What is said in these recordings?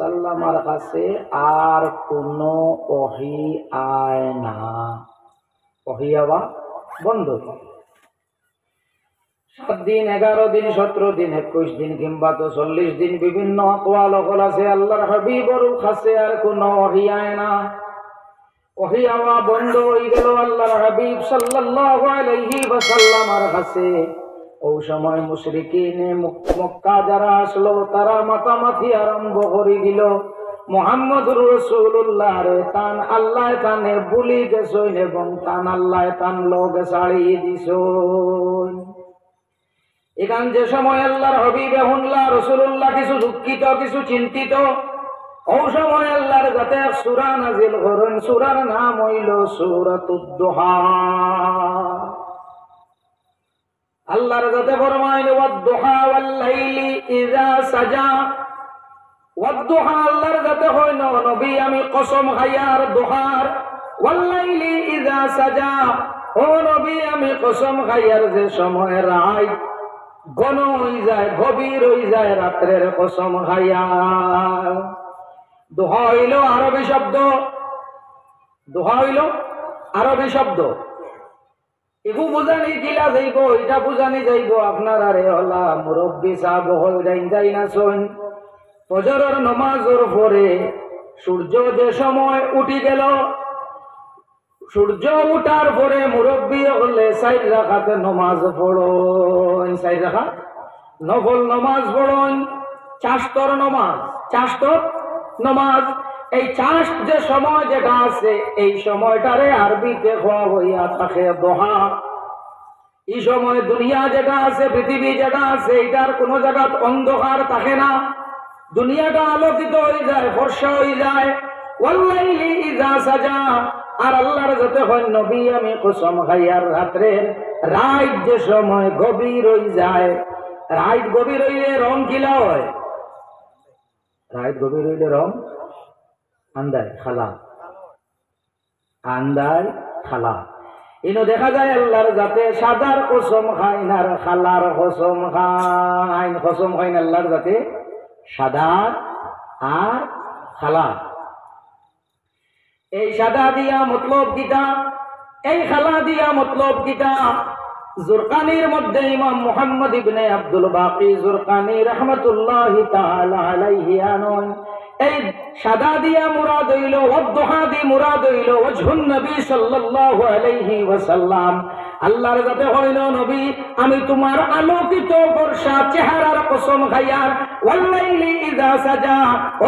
ওয়াসাল্লামের কাছে আর কোনো ওহী আয় না, ওহী আওয়া বন্ধ। 7 দিন 11 দিন 17 দিন 21 দিন কিংবা তো 40 দিন বিভিন্ন আকওয়াল হল আছে, আল্লাহর হাবিবর কাছে আর কোনো ওহী আয় না, ওহী আওয়া বন্ধ হয়ে গেল আল্লাহর হাবিব সাল্লাল্লাহু আলাইহি ওয়াসাল্লামের কাছে। ওই সময় মুশরিকিনে মক্কা যারা আসলো তারা মাতামাতি আরম্ভ করে দিল, মুহাম্মদুর রাসূলুল্লাহ রে টান আল্লাহ টানে বুলি গেছইন এবং টান আল্লাহ টান লোক ছাড়িয়ে দিছইন। এখান যে সময় আল্লাহর হাবিব হুনলা রাসূলুল্লাহ কিছু দুঃখিত কিছু চিন্তিত, ওই সময় আল্লাহর যাতে সূরা নাজিল করেন, সূরার নাম হইল সূরাতুদ দুহা। আল্লাহর যাতে ফরমাইল ওয়াদ-দুহা ওয়াল-লাইলি ইযা সাজা, ওয়াদ-দুহা আল্লাহর যাতে হইল নবী আমি কসম খাইয়ার দুহার, ওয়াল-লাইলি ইযা সাজা ও নবী আমি কসম খাইয়ার যে সময় রাত ঘন হয়ে যায় গভীর হয়ে যায় রাত্রের কসম খাইয়ার। দুহা হইল আরবি শব্দ, দুহা হইল আরবি শব্দ। এগু বুঝানি কিলা যাইব, এটা বুঝানি যাইব আপনার আরে হলা মুরব্বী সাহেব হল যাই না শোন। ফজরের নামাজের পরে সূর্য যে সময় উঠি গেল, সূর্য উঠার পরে মুরব্বী হলে 4 রাকাত নামাজ পড়ন, 4 রাকাত নফল নামাজ পড়ন, চাষতর নামাজ, চাষতর নামাজ। এই চাষ যে সময় যেটা আছে এই সময়টারে আরবিতে হওয়া হইয়া থাকে দোহা। এই সময় দুনিয়া যেটা আছে পৃথিবী যেটা আছে এটার কোনো জায়গা অন্ধকার থাকে না, দুনিয়াটা আলোকিত হয়ে যায়, ফর্সা হয়ে যায়। ওয়াল্লাইলি ইযা সাজা, আর আল্লাহর যাতে হয় নবী আমি কসম খাইয়ার রাত্রের রাত যে সময় গভীর হয়ে যায়, রাত গভীর হইলে রং কিলা হয়, রাত গভীর হইলে রং আন্দায় খালা, আন্দায় খালা। ইনো দেখা যায় আল্লাহর যাতে সাদার কসম খাইন আর খালার কসম খাইন, কসম খাইন আল্লাহর যাতে সাদার আর খালা। এই সাদা দিয়া মতলব গীতা, এই খালা দিয়া মতলব গীতা। জুরকানির মধ্যে ইমাম মুহাম্মদ ইবনে আব্দুল বাকি জুরকানি রাহমাতুল্লাহি তাআলা আলাইহি আনন এই সাদা দিয়া মুরাদ হইল, ওয়াদ-দুহা দি মুরাদ হইল ওয়াজহুন নবী সাল্লাল্লাহু আলাইহি ওয়াসাল্লাম। আল্লাহর যাতে হইল নবী আমি তোমার আলোকিত বর্ষা চেহারার কসম খাইয়ার, ওয়াল্লাইলি ইযা সাজা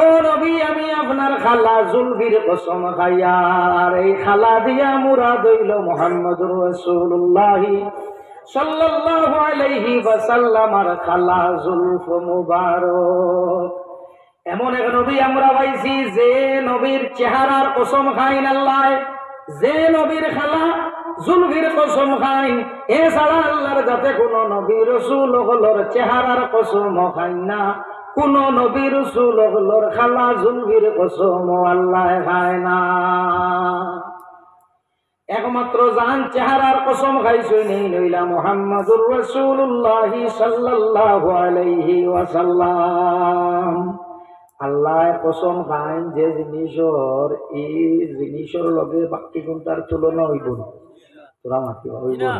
ও নবী আমি আপনার খালা জুলফির কসম খাইয়ার। এই খালা দিয়া মুরাদ হইল মুহাম্মদুর রাসূলুল্লাহ সাল্লাল্লাহু আলাইহি ওয়াসাল্লামের খালা জুলফ মুবারক। এমন এক নবী আমরা পাইছি যে নবীর চেহারার কসম খাইন আল্লাহ, যে নবীর খালা জুলফির কসম খাইন। এছাড়া আল্লাহর যাতে কোন নবী রাসূল হলোর চেহারার কসম খাইন না, কোন নবী রাসূল হলোর খালা জুলফির কসম আল্লাহ খায় না। একমাত্র জান চেহারার কসম খাইছই নেই নইলা মুহাম্মদুর রাসূলুল্লাহ সাল্লাল্লাহু আলাইহি ওয়াসাল্লাম। আল্লাহ কসম খাইন যে জিনিসর এই জিনিসের লগে বাকি কোনটার তুলনা হইব না, তোরা মাতি হইব না।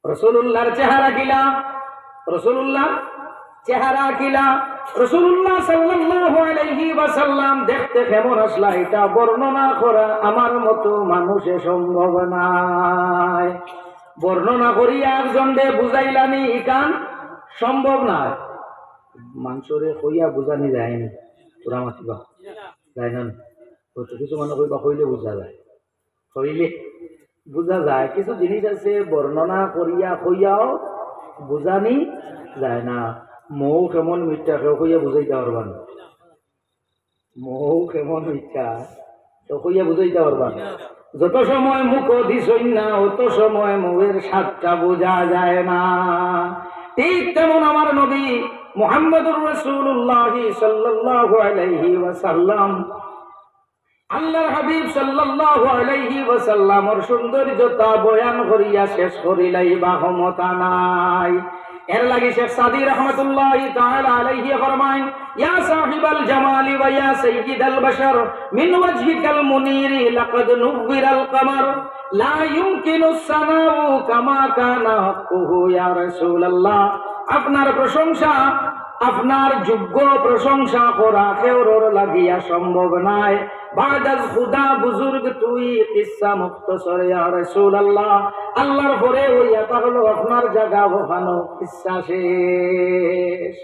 রাসূলুল্লাহর চেহারা কিলা, রাসূলুল্লাহ চেহারা কিলা, রাসূলুল্লাহ সাল্লাল্লাহু আলাইহি ওয়াসাল্লাম দেখতে কেমন আসলা এটা বর্ণনা করা আমার মতো মানুষে সম্ভব নাই। বর্ণনা করিয়া একজন দে বুঝাইলানি ইকান সম্ভব নয়, মানুষরে কইয়া বুঝানি যায়নি, তোরা মাতিবা যায় না। কিছু মানুষ কইবা কইলে বুঝা যায়, কইলে বুঝা যায়। কিছু জিনিস আছে বর্ণনা করিয়া কইয়াও বুঝানি যায় না। মৌ কেমন মিথ্যা কেউ কইয়া বুঝাইতে পারবান, মৌ কেমন মিথ্যা কেউ কইয়া বুঝাইতে পারবান। যত সময় মুখ দিছই না অত সময় মৌয়ের স্বাদটা বোঝা যায় না। ঠিক তেমন আমার নবী মুহাম্মদুর রাসূলুল্লাহ সাল্লাল্লাহু আলাইহি ওয়াসাল্লাম, আল্লাহর হাবিব সাল্লাল্লাহু আলাইহি ওয়াসাল্লামর সৌন্দর্যতা বয়ান করিয়া শেষ করিলাই বা ক্ষমতা নাই। এর লাগি শেখ সাদি রহমাতুল্লাহি তাআলা আলাইহি ফরমায় ইয়া সাহিবাল জামালি ওয়া ইয়া সাইয়্যিদাল বাশার মিন ওয়াজহিকাল মুনিরি লাকাদ নুবিরাল কমার লা ইউমকিনুস সানাউ কামা কানা হাক্কুহু ইয়া রাসূলুল্লাহ। আপনার প্রশংসা, আপনার যোগ্য প্রশংসা করা কেউর লাগিয়া সম্ভব নাই। বাদাজ খুদা বুজুর্গ তুই কিসসা মুখতসর ইয়া রাসূলুল্লাহ। আল্লাহর পরে হইয়া তাহলে আপনার জায়গা ওখানো কিসসা শেষ।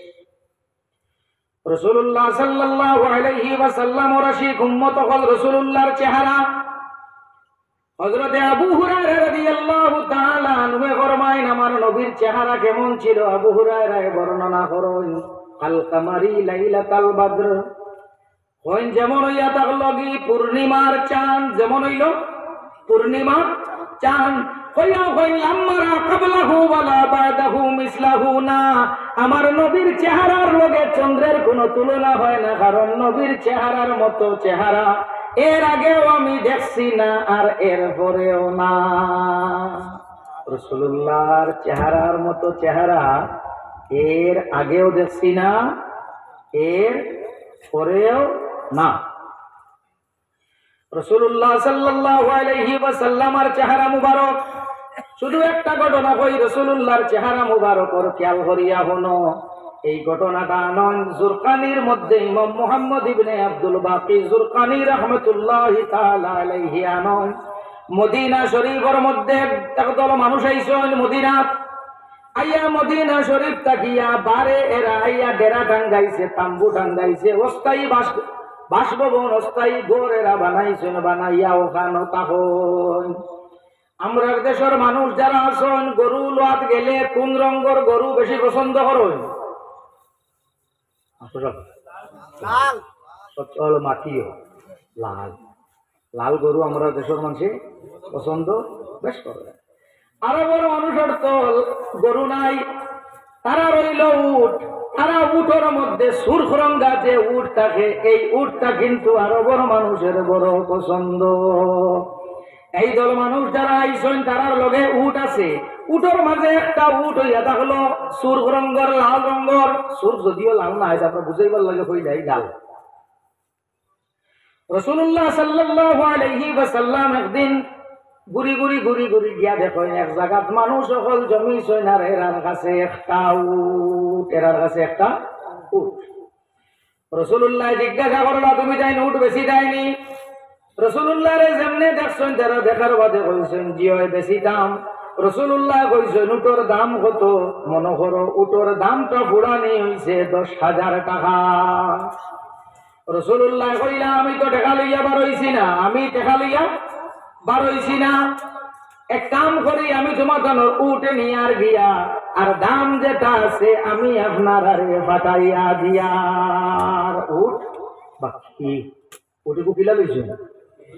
রাসূলুল্লাহ সাল্লাল্লাহু আলাইহি ওয়াসাল্লাম রাশিক উম্মত হল রাসূলুল্লাহর চেহারা। হযরতে আবু হুরায়রা রাদিয়াল্লাহু তাআলা আনহু ফরমায়েন আমার নবীর চেহারা কেমন ছিল? আবু হুরায়রা বর্ণনা করেন আল কামারি লাইলাতাল বদর, কইন যেমন হইয়া থাকলো কি পূর্ণিমার চাঁদ, যেমন হইল পূর্ণিমার চাঁদ। কইয়া কইন লাম্মারা ক্বাবলাহু ওয়ালা বাদাহু মিসলাহু না। আমার নবীর চেহারার লগে চন্দ্রের কোনো তুলনা হয় না, কারণ নবীর চেহারার মতো চেহারা এর আগেও আমি দেখছি না আর এর পরেও না। রাসূলুল্লাহর চেহারার মতো চেহারা এর আগেও দেখছি না, এর পরেও না। রাসূলুল্লাহ সাল্লাল্লাহু আলাইহি ওয়াসাল্লামের চেহারা মুবারক, শুধু একটা ঘটনা কই রাসূলুল্লাহর চেহারা মুবারকর খেয়াল করিয়া হনো। এই ঘটনাটা নন জুরকানির মধ্যে ইমাম মুহাম্মদ ইবনে আব্দুল বাকি জুরকানি রাহমাতুল্লাহি তাআলা আলাইহি আনন মদিনা শরীফের মধ্যে একদল মানুষ আইছেন মদিনা। আইয়া মদিনা শরীফ তাকিয়া বারে এরা আইয়া ডেরা টাঙ্গাইছে, তাম্বু টাঙ্গাইছে, অস্থায়ী বাসভবন অস্থায়ী ঘর এরা বানাইছেন। বানাইয়া ওখানে তখন আমরা দেশের মানুষ যারা আছেন গরু লোয়াত গেলে কোন রঙের গরু বেশি পছন্দ করেন? লাল। সচল মাটিও লাল, লাল গরু আমরা দেশের মানুষে পছন্দ বেশ করে। আরবের মানুষের তো গরু নাই, তারা রইল উট। তারা উটের মধ্যে সুরখরঙ্গা যে উট থাকে, এই উটটা কিন্তু আরবের মানুষের বড় পছন্দ। এই দল মানুষ যারা আইসেন তারার লগে উট আছে, উটের মাঝে একটা উট হইয়া থাকলো সুর রঙের লাল রঙের। সুর যদিও লাল না হয় আপনার বুঝাইবার লাগে হয়ে যায় লাল। রাসূলুল্লাহ সাল্লাল্লাহু আলাইহি ওয়াসাল্লাম একদিন ঘুরি গিয়া দেখেন এক জায়গাত মানুষ সকল জমি সৈনার এরার কাছে একটা উট, এরার কাছে একটা উট। রাসূলুল্লাহ জিজ্ঞাসা করলা তুমি যাই উট বেশি দেয়নি? রাসূলুল্লাহ রে যেমনে দেখছেন যারা দেখার বাদে কইছেন জি হয় বেশি দাম। রাসূলুল্লাহ কইছেন উটের দাম কত? মনে করো উটের দামটা ফুরানি হইছে 10,000 টাকা। রাসূলুল্লাহ কইলা আমি তো টাকা লইয়া বার হইছি না, আমি টাকা লইয়া বার হইছি না। এক কাম করি আমি তোমার উটে নিয়ে আর গিয়া আর দাম যেটা আছে আমি আপনার আরে ফাটাইয়া দিয়ার উট বাকি উটে কুকিলা লইছেন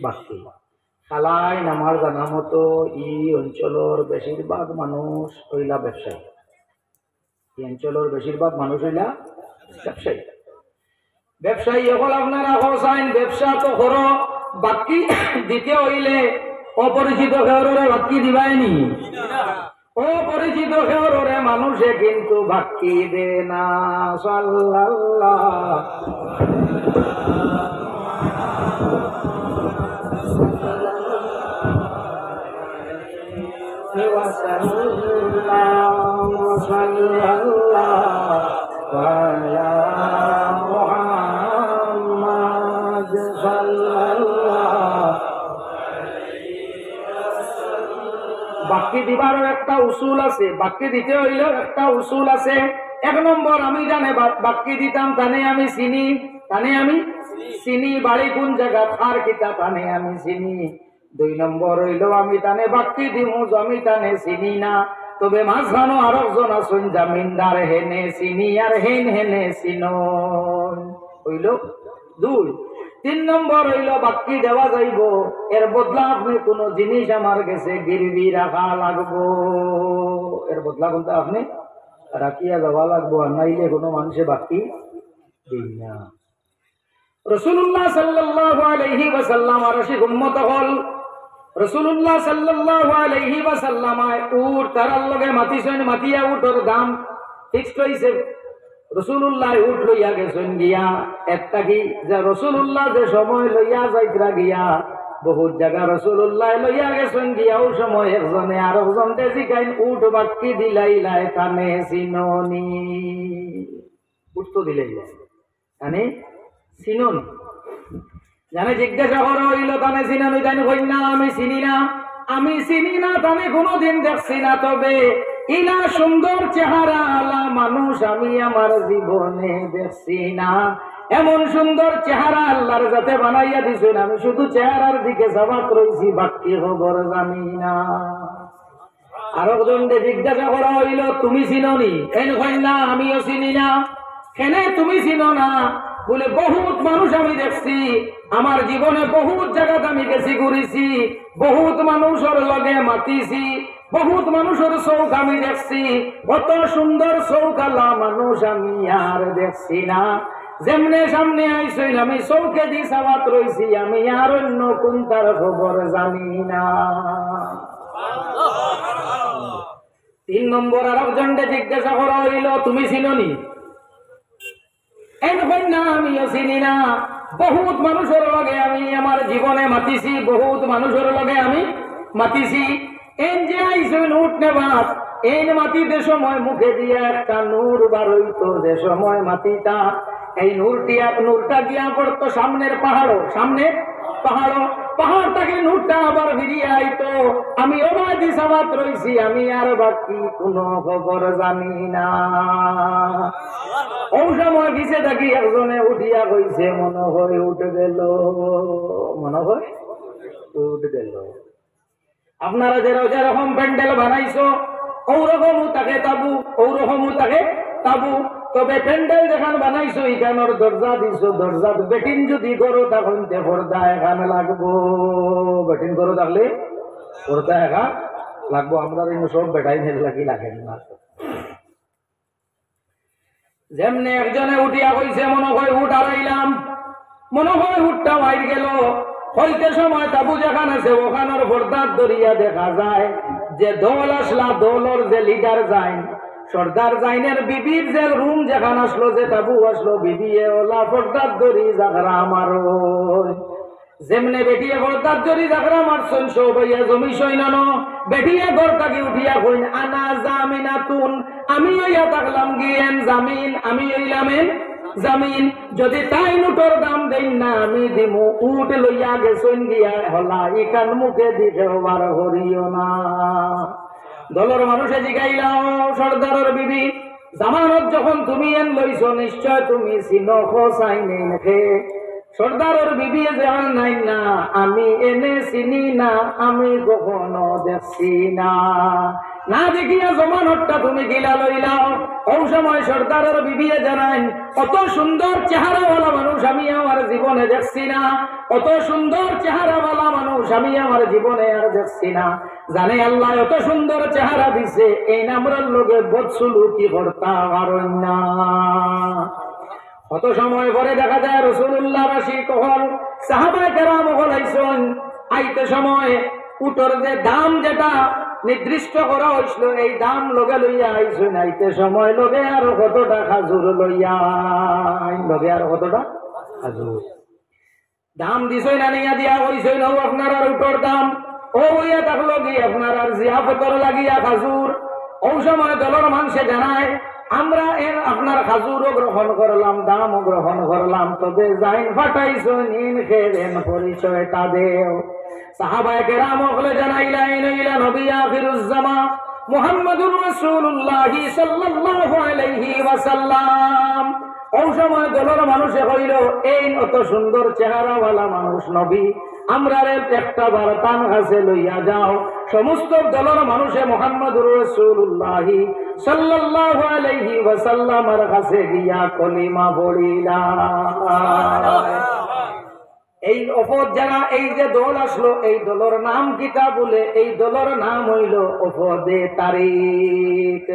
বাকি খালাই নামার জানা মতো এই অঞ্চলের বেশিরভাগ মানুষ হইলা ব্যবসায়ী। এই অঞ্চলের বেশিরভাগ মানুষ হইলা ব্যবসায়ী। ব্যবসায়ী এখন আপনারা হোসাইন ব্যবসা তো করো, বাকি দিতে হইলে অপরিচিত খেয়রে বাকি দিবাইনি। অপরিচিত খেয়রে মানুষে কিন্তু বাকি দে না। সাল্লাল্লাহ বাকি দিবারও একটা উসুল আছে, বাকি দিতে হইলেও একটা উসুল আছে। এক নম্বর আমি জানে বাকি দিতাম তানে আমি চিনি, তানে আমি চিনি বাড়ি কোন জায়গা আর কিতা তানে আমি চিনি। 2 নম্বর হইল আমি তানে বাকি দিমু জমি তানে চিনি না, তবে মাঝখানো আর একজন আছেন জামিনদার হেনে চিনি আর হেনে চিনো হইল 2। 3 নম্বর হইল বাকি দেওয়া যাইব, এর বদলা আপনি কোন জিনিস আমার কাছে গিরবি রাখা লাগবো। এর বদলা বলতে আপনি রাখিয়া দেওয়া লাগবো, আর নাইলে কোনো মানুষে বাকি দিই না। রাসূলুল্লাহ সাল্লাল্লাহু আলাইহি ওয়াসাল্লাম আরশি উম্মত হল। রাসূলুল্লাহ সাল্লাল্লাহু আলাইহি ওয়াসাল্লাম উট তারার লগে মাতিছেন, মাতিয়া উটের দাম ফিক্সড হইছে রাসূলুল্লাহ উঠ লইয়া গেছেন গিয়া একটা কি যে রাসূলুল্লাহ যে সময় লইয়া যাইতরা গিয়া বহুত জায়গা রাসূলুল্লাহ লইয়া গেছেন গিয়া ওই সময় একজনে আর একজন দেশি গাইন উঠ বাক্কি দিলাইলাই কানে সিনোনি উঠ তো দিলাইলাই কানে সিনোনি জানে জিজ্ঞাসা করা হইল কানে সিনোনি জানি কই না আমি চিনি না তানে কোনোদিন দেখছি না তবে ইলা সুন্দর চেহারা আলা মানুষ আমি আমার জীবনে দেখছি না এমন সুন্দর চেহারা আল্লাহর যাতে বানাইয়া দিছেন আমি শুধু চেহারার দিকে জবাব রইছি বাকি খবর জানি না আর একজনকে জিজ্ঞাসা করা হইল তুমি চিনোনি এন কই না আমিও চিনি না কেনে তুমি চিনো না বলে বহুত মানুষ আমি দেখছি আমার জীবনে বহুত জায়গাতে আমি গেছি ঘুরেছি বহুত মানুষের লগে মাতিছি বহুত মানুষের চৌক আমি দেখছি কত সুন্দর চৌকালা মানুষ আমি আর দেখছি না যেমনে সামনে আইসই আমি চৌকে দি সাবাত রইছি আমি আর অন্য কোনটার খবর জানি না 3 নম্বর আর একজনকে জিজ্ঞাসা করা হইল তুমি চিনোনি না আমিও চিনি না বহুত মানুষের লগে আমি আমার জীবনে মাতিছি বহুত মানুষের লগে আমি মাতিছি এন যে আইসুন উঠ নেবাস এই মাটিতে সময় মুখে দিয়ে একটা নূর বার হইতো যে সময় মাটিটা এই নূরটা গিয়া পড়তো সামনের পাহাড়টাকে নূরটা আবার ফিরিয়ে আইতো আমি ওবায় দিশাবাত রইছি আমি আর বাকি কোনো খবর জানি না ওই সময় পিছে থাকি একজনে উঠিয়া কইছে মনে হয় উঠে গেল আপনারা যেরকম প্যান্ডেল বানাইছো ওরকমও তাকে তাবু তবে প্যান্ডেল যেখান বানাইছো এখানোর দরজা দিছো দরজা বেটিন যদি করো তখন পর্দা এখান লাগবো বেটিন করো থাকলে পর্দা এখান লাগবো আমরা সব বেটাই লাগি লাগে না যেমনি একজনে উঠিয়া কইছে মনে হয় উঠ আড়াইলাম মনে হয় উঠটা মাইর গেল হইতে সময় তাবু যেখান আছে ওখানোর পর্দার দরিয়া দেখা যায় যে দল আসলা দলর যে লিডার যায় সর্দার জাইনের বিবির যে রুম যেখান আসলো যে তাবু আসলো বিবি ওলা পর্দার দড়ি জাগরা আমার যেমনে বেটিয়ে পর্দার দড়ি জাগরা মারছেন সবাইয়া জমি সৈনানো বেটিয়ে ঘর থাকি উঠিয়া কইন আনা জামিনাতুন আমি হইয়া থাকলাম গিয়েন জামিন আমি হইলামেন জামিন যদি তাই নোটর দাম দেন না আমি দিমু উঠ লইয়া গেছেন গিয়া হলা ইকান মুখে দিতে বার হরিও না দলের মানুষে জিগাইলাও সর্দারের বিবি জামানত যখন তুমি এন লইছ নিশ্চয় তুমি চিনখ চাই নেখে সর্দারের বিবি যেমন নাই না আমি এনে চিনি না আমি কখনো দেখছি না দেখিয়া জমানতটা তুমি গিলা লইলাও ওই সময় সর্দারের বিবিয়ে জানাই অত সুন্দর চেহারাওয়ালা মানুষ আমি আমার জীবনে দেখছি না অত সুন্দর চেহারাওয়ালা মানুষ আমি আমার জীবনে আর দেখছি না জানে আল্লাহ অত সুন্দর চেহারা দিছে এই নামরার লোকে বদসুলুকি করতা পারেন না কত সময় পরে দেখা যায় রাসূলুল্লাহ রাশি কহল সাহাবায়ে কেরাম হলাইছেন আইতে সময় উটর যে দাম যেটা নির্দিষ্ট করা হয়েছিল এই দাম লগে লইয়া আইছেন আইতে সময় লগে আর কতটা খাজুর লইয়া লগে আর কতটা খাজুর দাম দিছই না নিয়া দিয়া হইছেন ও আপনার আর উটর দাম ও হইয়া থাকলো কি আপনার আর জিয়াফতর লাগিয়া খাজুর ওই সময় দলের মানুষে জানায় আমরা এর আপনার খাজুরও গ্রহণ করলাম দামও গ্রহণ করলাম তবে জাইন ফাটাইছো নিন খেলেন পরিচয়টা দেও সাহাবায়ে কেরাম হলে জানাইলা নবী আখিরুজ জামান মুহাম্মদুর রাসূলুল্লাহ সাল্লাল্লাহু আলাইহি ওয়াসাল্লাম ওই সময় দলের মানুষে হইল এই অত সুন্দর চেহারাওয়ালা মানুষ নবী আমরা একটা বার্তান কাছে লইয়া যাও সমস্ত দলের মানুষে মুহাম্মদুর রাসূলুল্লাহ সাল্লাল্লাহু আলাইহি ওয়াসাল্লামের কাছে গিয়া কলিমা পড়িলা এই অফদ যারা এই যে দল আসলো এই দলের নাম কিতা বলে এই দলের নাম হইল অফদে তারিক